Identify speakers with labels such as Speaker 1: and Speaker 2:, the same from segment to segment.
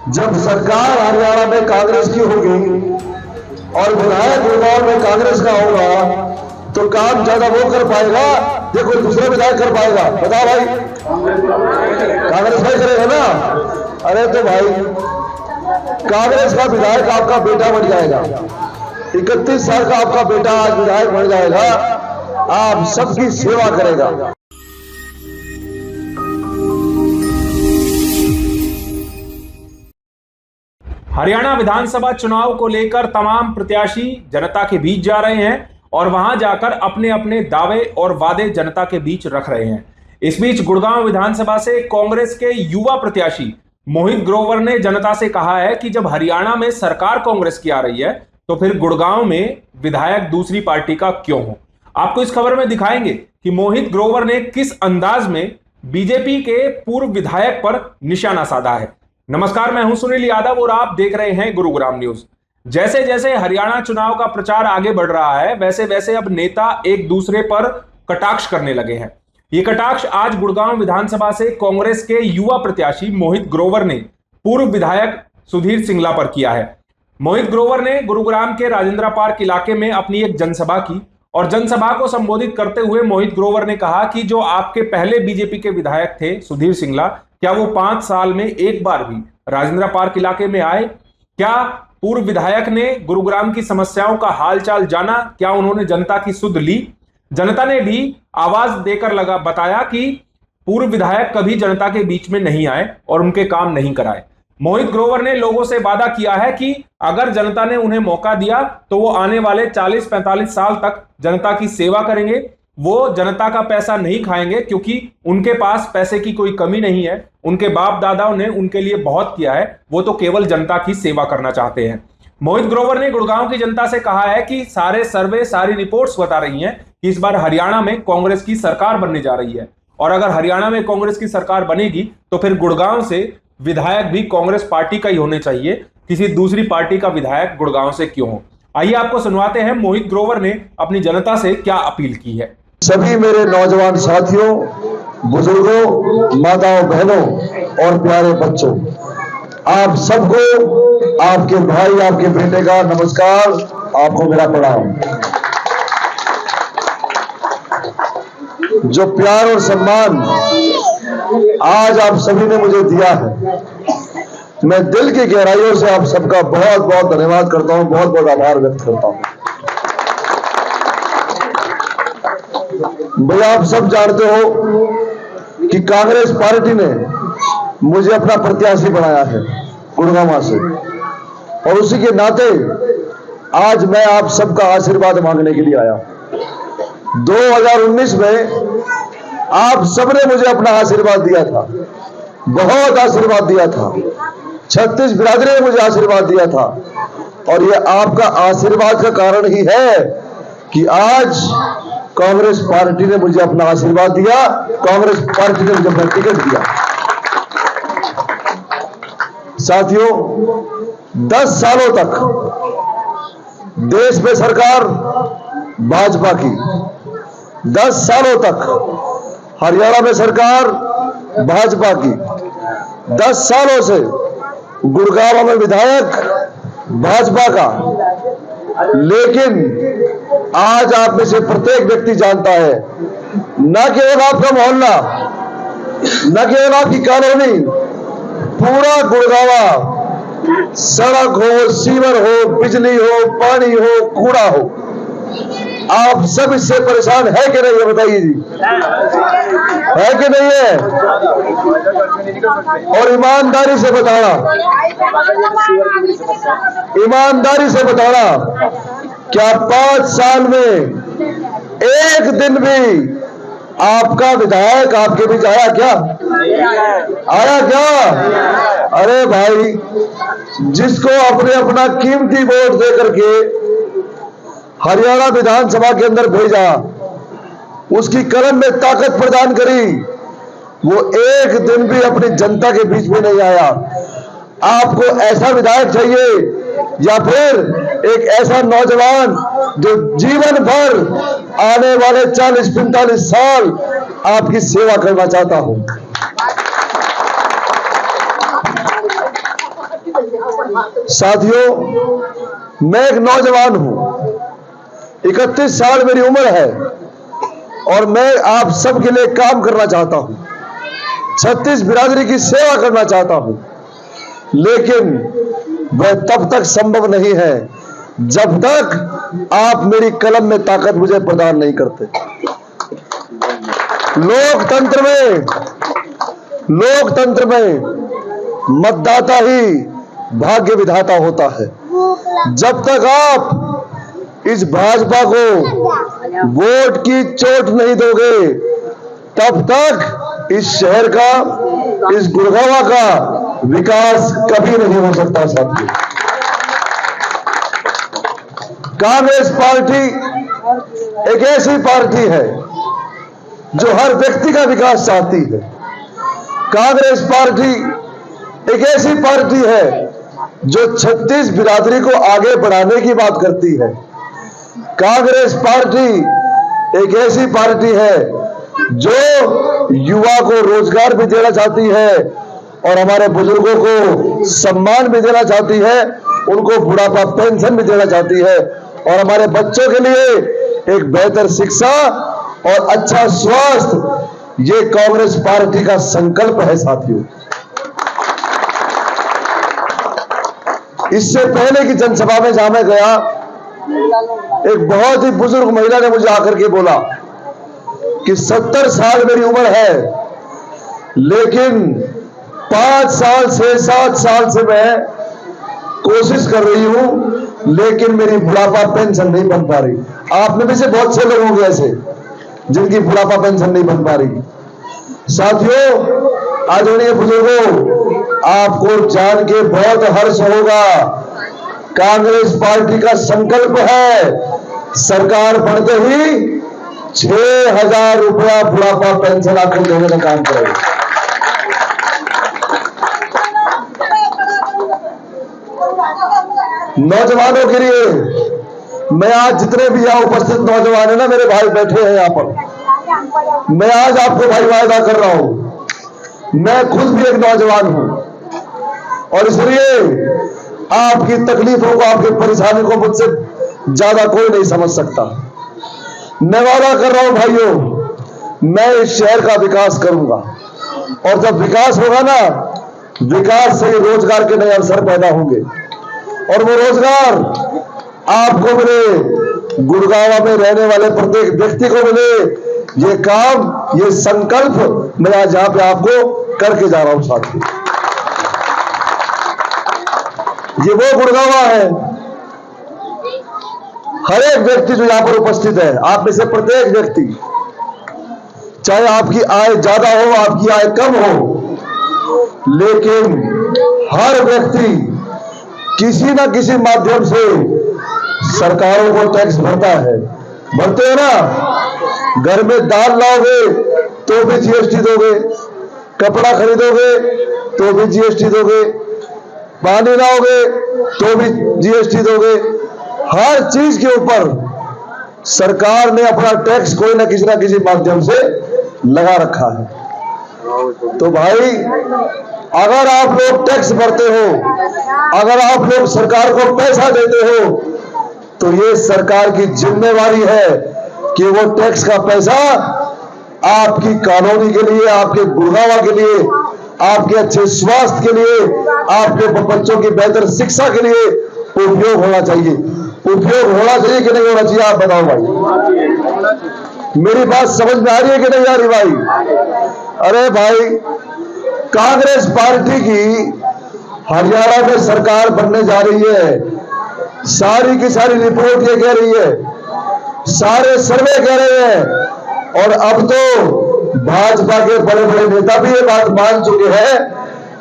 Speaker 1: जब सरकार हरियाणा में कांग्रेस की होगी और विधायक गुड़गांव में कांग्रेस का होगा तो काम ज्यादा वो कर पाएगा या कोई दूसरा विधायक कर पाएगा? बताओ भाई। कांग्रेस भाई करेगा ना? अरे तो भाई कांग्रेस का विधायक आपका बेटा बन जाएगा, 31 साल का आपका बेटा आज विधायक बन जाएगा, आप सबकी सेवा करेगा।
Speaker 2: हरियाणा विधानसभा चुनाव को लेकर तमाम प्रत्याशी जनता के बीच जा रहे हैं और वहां जाकर अपने अपने दावे और वादे जनता के बीच रख रहे हैं। इस बीच गुड़गांव विधानसभा से कांग्रेस के युवा प्रत्याशी मोहित ग्रोवर ने जनता से कहा है कि जब हरियाणा में सरकार कांग्रेस की आ रही है तो फिर गुड़गांव में विधायक दूसरी पार्टी का क्यों हो। आपको इस खबर में दिखाएंगे कि मोहित ग्रोवर ने किस अंदाज में बीजेपी के पूर्व विधायक पर निशाना साधा है। नमस्कार, मैं हूं सुनील यादव और आप देख रहे हैं गुरुग्राम न्यूज। जैसे जैसे हरियाणा चुनाव का प्रचार आगे बढ़ रहा है वैसे वैसे अब नेता एक दूसरे पर कटाक्ष करने लगे हैं। ये कटाक्ष आज गुड़गांव विधानसभा से कांग्रेस के युवा प्रत्याशी मोहित ग्रोवर ने पूर्व विधायक सुधीर सिंगला पर किया है। मोहित ग्रोवर ने गुरुग्राम के राजेंद्रा पार्क इलाके में अपनी एक जनसभा की और जनसभा को संबोधित करते हुए मोहित ग्रोवर ने कहा कि जो आपके पहले बीजेपी के विधायक थे सुधीर सिंगला, क्या वो 5 साल में एक बार भी राजेंद्रा पार्क इलाके में आए? क्या पूर्व विधायक ने गुरुग्राम की समस्याओं का हालचाल जाना? क्या उन्होंने जनता की सुध ली? जनता ने भी आवाज देकर बताया कि पूर्व विधायक कभी जनता के बीच में नहीं आए और उनके काम नहीं कराए। मोहित ग्रोवर ने लोगों से वादा किया है कि अगर जनता ने उन्हें मौका दिया तो वो आने वाले 40-45 साल तक जनता की सेवा करेंगे। वो जनता का पैसा नहीं खाएंगे क्योंकि उनके पास पैसे की कोई कमी नहीं है। उनके बाप दादाओं ने उनके लिए बहुत किया है, वो तो केवल जनता की सेवा करना चाहते हैं। मोहित ग्रोवर ने गुड़गांव की जनता से कहा है कि सारे सर्वे, सारी रिपोर्ट्स बता रही हैं कि इस बार हरियाणा में कांग्रेस की सरकार बनने जा रही है और अगर हरियाणा में कांग्रेस की सरकार बनेगी तो फिर गुड़गांव से विधायक भी कांग्रेस पार्टी का ही होने चाहिए, किसी दूसरी पार्टी का विधायक गुड़गांव से क्यों हो। आइए आपको सुनवाते हैं मोहित ग्रोवर ने अपनी जनता से क्या अपील की है।
Speaker 1: सभी मेरे नौजवान साथियों, बुजुर्गों, माताओं, बहनों और प्यारे बच्चों, आप सबको आपके भाई, आपके बेटे का नमस्कार, आपको मेरा प्रणाम। जो प्यार और सम्मान आज आप सभी ने मुझे दिया है, मैं दिल की गहराइयों से आप सबका बहुत बहुत धन्यवाद करता हूं, बहुत बहुत आभार व्यक्त करता हूं। भैया, आप सब जानते हो कि कांग्रेस पार्टी ने मुझे अपना प्रत्याशी बनाया है गुड़गांव से और उसी के नाते आज मैं आप सबका आशीर्वाद मांगने के लिए आया। 2019 में आप सबने मुझे अपना आशीर्वाद दिया था, बहुत आशीर्वाद दिया था। 36 बिरादरी ने मुझे आशीर्वाद दिया था और ये आपका आशीर्वाद का कारण ही है कि आज कांग्रेस पार्टी ने मुझे अपना आशीर्वाद दिया, कांग्रेस पार्टी ने मुझे अपना टिकट दिया। साथियों, 10 सालों तक देश में सरकार भाजपा की, 10 सालों तक हरियाणा में सरकार भाजपा की, 10 सालों से गुड़गांव में विधायक भाजपा का। लेकिन आज आप में से प्रत्येक व्यक्ति जानता है, न केवल आपका मोहल्ला, न केवल आपकी कॉलोनी, पूरा गुड़गांव, सड़क हो, सीवर हो, बिजली हो, पानी हो, कूड़ा हो, आप सब इससे परेशान है कि नहीं? है बताइए जी, है कि नहीं है? और ईमानदारी से बताना, ईमानदारी से बताना, क्या 5 साल में एक दिन भी आपका विधायक आपके बीच आया क्या? आया क्या? अरे भाई, जिसको अपने अपना कीमती वोट दे करके हरियाणा विधानसभा के अंदर भेजा, उसकी कलम में ताकत प्रदान करी, वो एक दिन भी अपनी जनता के बीच में नहीं आया। आपको ऐसा विधायक चाहिए या फिर एक ऐसा नौजवान जो जीवन भर आने वाले 40-45 साल आपकी सेवा करना चाहता हूं? साथियों, मैं एक नौजवान हूं, 31 साल मेरी उम्र है और मैं आप सबके लिए काम करना चाहता हूं, 36 बिरादरी की सेवा करना चाहता हूं, लेकिन वह तब तक संभव नहीं है जब तक आप मेरी कलम में ताकत मुझे प्रदान नहीं करते। लोकतंत्र में मतदाता ही भाग्य विधाता होता है। जब तक आप इस भाजपा को वोट की चोट नहीं दोगे, तब तक इस शहर का, इस गुड़गांव का विकास कभी नहीं हो सकता। साथियों, कांग्रेस पार्टी एक ऐसी पार्टी है जो हर व्यक्ति का विकास चाहती है। कांग्रेस पार्टी एक ऐसी पार्टी है जो 36 बिरादरी को आगे बढ़ाने की बात करती है। कांग्रेस पार्टी एक ऐसी पार्टी है जो युवा को रोजगार भी देना चाहती है और हमारे बुजुर्गों को सम्मान भी देना चाहती है, उनको बुढ़ापा पेंशन भी देना चाहती है और हमारे बच्चों के लिए एक बेहतर शिक्षा और अच्छा स्वास्थ्य, ये कांग्रेस पार्टी का संकल्प है। साथियों, इससे पहले की जनसभा में जहां मैं गया, एक बहुत ही बुजुर्ग महिला ने मुझे आकर के बोला कि 70 साल मेरी उम्र है, लेकिन 5 साल से 7 साल से मैं कोशिश कर रही हूं, लेकिन मेरी बुढ़ापा पेंशन नहीं बन पा रही। आप में भी से बहुत से लोग होंगे ऐसे जिनकी बुढ़ापा पेंशन नहीं बन पा रही। साथियों, आदरणीय बुजुर्गों, आपको जान के बहुत हर्ष होगा, कांग्रेस पार्टी का संकल्प है सरकार बढ़ते ही 6,000 रुपया बुढ़ापा पेंशन आपको देने का काम करेगी। नौजवानों के लिए मैं आज जितने भी यहाँ उपस्थित नौजवान है ना, मेरे भाई बैठे हैं यहाँ पर, मैं आज आपको भाई वायदा कर रहा हूं, मैं खुद भी एक नौजवान हूं और इसलिए आपकी तकलीफों को, आपकी परेशानी को मुझसे ज्यादा कोई नहीं समझ सकता। मैं वादा कर रहा हूं भाइयों, मैं इस शहर का विकास करूंगा और जब विकास होगा ना, विकास से रोजगार के नए अवसर पैदा होंगे और वो रोजगार आपको मिले, गुड़गांव में रहने वाले प्रत्येक व्यक्ति को मिले। ये काम, ये संकल्प मैं आज यहाँ पे आपको करके जा रहा हूं। साथियों, ये वो गुड़गांव है, हर एक व्यक्ति जो यहां पर उपस्थित है, आप में से प्रत्येक व्यक्ति, चाहे आपकी आय ज्यादा हो, आपकी आय कम हो, लेकिन हर व्यक्ति किसी ना किसी माध्यम से सरकारों को टैक्स भरता है। भरते हो ना? घर में दाल लाओगे तो भी जीएसटी दोगे, कपड़ा खरीदोगे तो भी जीएसटी दोगे, पानी लाओगे तो भी जीएसटी दोगे। हर चीज के ऊपर सरकार ने अपना टैक्स कोई ना किसी माध्यम से लगा रखा है। तो भाई, अगर आप लोग टैक्स भरते हो, अगर आप लोग सरकार को पैसा देते हो, तो ये सरकार की जिम्मेवारी है कि वो टैक्स का पैसा आपकी कॉलोनी के लिए, आपके गुड़गांव के लिए, आपके अच्छे स्वास्थ्य के लिए, आपके बच्चों की बेहतर शिक्षा के लिए उपयोग होना चाहिए। उपयोग होना चाहिए कि नहीं होना चाहिए, आप बताओ भाई। मेरी बात समझ में आ रही है कि नहीं आ रही भाई? अरे भाई, कांग्रेस पार्टी की हरियाणा में सरकार बनने जा रही है। सारी की सारी रिपोर्ट ये कह रही है, सारे सर्वे कह रहे हैं, और अब तो भाजपा के बड़े बड़े नेता भी ये बात मान चुके हैं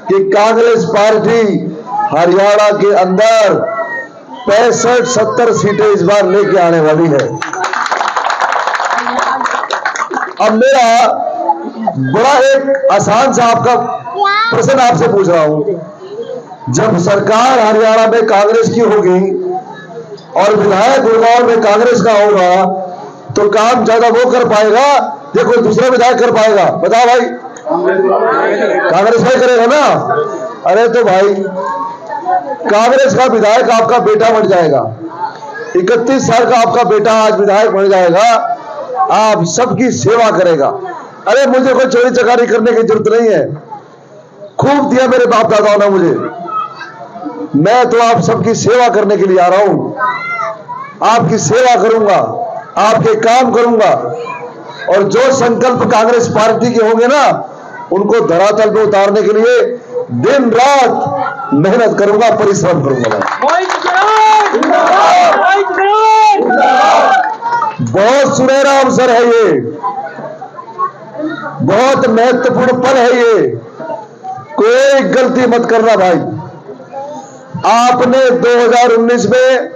Speaker 1: कि कांग्रेस पार्टी हरियाणा के अंदर 65-70 सीटें इस बार लेके आने वाली है। अब मेरा बड़ा एक आसान सा आपका प्रश्न आपसे पूछ रहा हूं, जब सरकार हरियाणा में कांग्रेस की होगी और विधायक गुड़गांव में कांग्रेस का होगा, तो काम ज्यादा वो कर पाएगा या कोई दूसरा विधायक कर पाएगा? बताओ भाई। कांग्रेस भाई करेगा ना? अरे तो भाई, कांग्रेस का विधायक आपका बेटा बन जाएगा, 31 साल का आपका बेटा आज विधायक बन जाएगा, आप सबकी सेवा करेगा। अरे मुझे कोई चोरी चकारी करने की जरूरत नहीं है, खूब दिया मेरे बाप दादाओं ने मुझे, मैं तो आप सबकी सेवा करने के लिए आ रहा हूं, आपकी सेवा करूंगा, आपके काम करूंगा, और जो संकल्प कांग्रेस पार्टी के होंगे ना उनको धरातल पे उतारने के लिए दिन रात मेहनत करूंगा, परिश्रम करूंगा। बहुत सुनहरा अवसर है ये, बहुत महत्वपूर्ण पल है ये, कोई गलती मत करना भाई। आपने 2019 में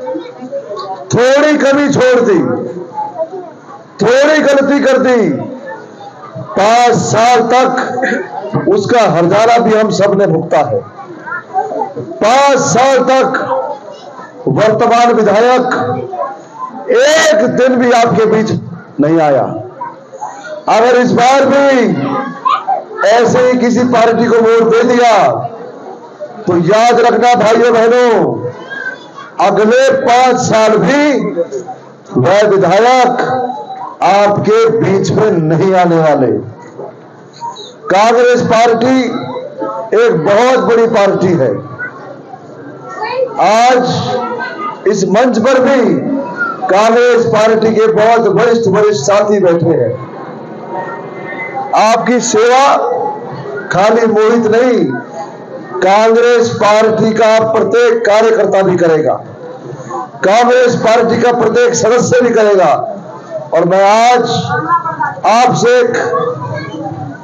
Speaker 1: थोड़ी कमी छोड़ दी, थोड़ी गलती कर दी, 5 साल तक उसका हर्जाना भी हम सब ने भुगता है। 5 साल तक वर्तमान विधायक एक दिन भी आपके बीच नहीं आया। अगर इस बार भी ऐसे ही किसी पार्टी को वोट दे दिया तो याद रखना भाइयों बहनों, अगले 5 साल भी वह विधायक आपके बीच में नहीं आने वाले। कांग्रेस पार्टी एक बहुत बड़ी पार्टी है। आज इस मंच पर भी कांग्रेस पार्टी के बहुत वरिष्ठ साथी बैठे हैं। आपकी सेवा खाली मोहित नहीं, कांग्रेस पार्टी का प्रत्येक कार्यकर्ता भी करेगा, कांग्रेस पार्टी का प्रत्येक सदस्य भी करेगा। और मैं आज आपसे एक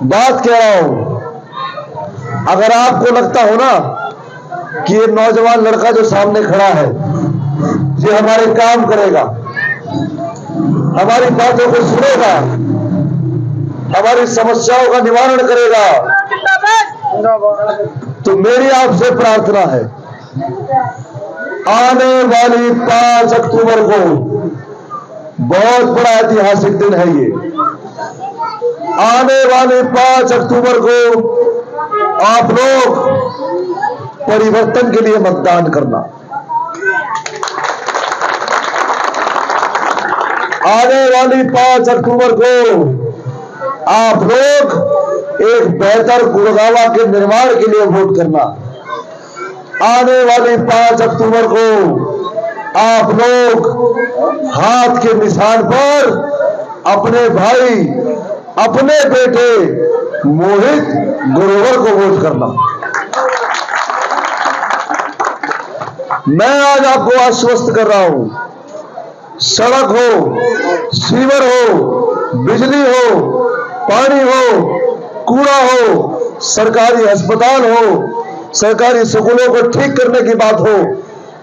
Speaker 1: बात कह रहा हूं, अगर आपको लगता हो ना कि ये नौजवान लड़का जो सामने खड़ा है ये हमारे काम करेगा, हमारी बातों को सुनेगा, हमारी समस्याओं का निवारण करेगा, तो मेरी आपसे प्रार्थना है, आने वाली 5 अक्टूबर को बहुत बड़ा ऐतिहासिक दिन है ये। आने वाले 5 अक्टूबर को आप लोग परिवर्तन के लिए मतदान करना। आने वाली 5 अक्टूबर को आप लोग एक बेहतर गुड़गांव के निर्माण के लिए वोट करना। आने वाली 5 अक्टूबर को आप लोग हाथ के निशान पर अपने भाई, अपने बेटे मोहित ग्रोवर को वोट करना। मैं आज आपको आश्वस्त कर रहा हूं, सड़क हो, सीवर हो, बिजली हो, पानी हो, कूड़ा हो, सरकारी अस्पताल हो, सरकारी स्कूलों को ठीक करने की बात हो,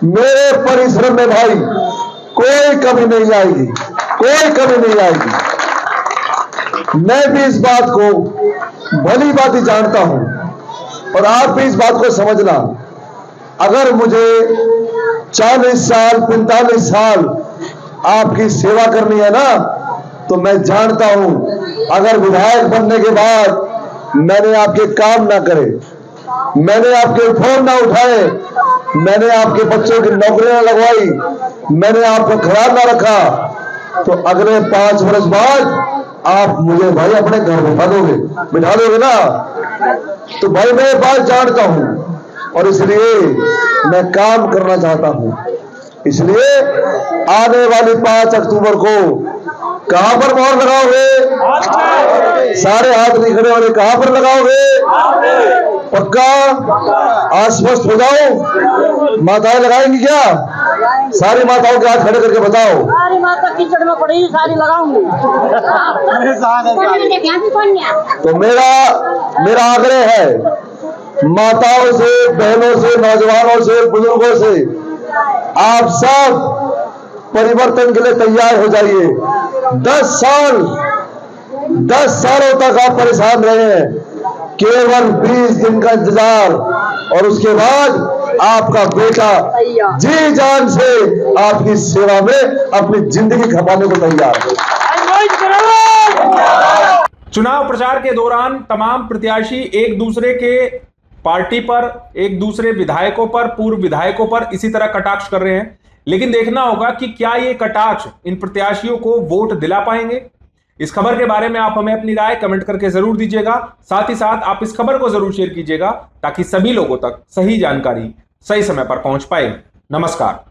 Speaker 1: मेरे परिश्रम में भाई कोई कमी नहीं आएगी, कोई कमी नहीं आएगी। मैं भी इस बात को भली भांति जानता हूं और आप भी इस बात को समझना। अगर मुझे 40 साल 45 साल आपकी सेवा करनी है ना, तो मैं जानता हूं अगर विधायक बनने के बाद मैंने आपके काम ना करे, मैंने आपके फोन ना उठाए, मैंने आपके बच्चों की नौकरी ना लगवाई, मैंने आपको ख्याल ना रखा, तो अगले 5 वर्ष बाद आप मुझे भाई अपने घर बिठा दोगे ना। तो भाई मैं बात जानता हूं और इसलिए मैं काम करना चाहता हूं। इसलिए आने वाली 5 अक्टूबर को कहां पर मोहर लगाओगे? सारे हाथ नहीं खड़े वाले कहां पर लगाओगे? पक्का? आश्वस्त हो जाओ। माताएं लगाएंगी क्या? सारी माताओं के हाथ खड़े करके बताओ।
Speaker 3: सारी माता कीचड़ में पड़ी, सारी लगाऊंगी।
Speaker 1: तो मेरा आग्रह है माताओं से, बहनों से, नौजवानों से, बुजुर्गों से, आप सब परिवर्तन के लिए तैयार हो जाइए। 10 सालों तक आप परेशान रहे हैं, केवल 20 दिन का इंतजार और उसके बाद आपका बेटा जी जान से आपकी सेवा में अपनी जिंदगी खपाने को तैयार है।
Speaker 2: चुनाव प्रचार के दौरान तमाम प्रत्याशी एक दूसरे के पार्टी पर, एक दूसरे विधायकों पर, पूर्व विधायकों पर इसी तरह कटाक्ष कर रहे हैं। लेकिन देखना होगा कि क्या ये कटाक्ष इन प्रत्याशियों को वोट दिला पाएंगे। इस खबर के बारे में आप हमें अपनी राय कमेंट करके जरूर दीजिएगा। साथ ही साथ आप इस खबर को जरूर शेयर कीजिएगा ताकि सभी लोगों तक सही जानकारी सही समय पर पहुंच पाए। नमस्कार।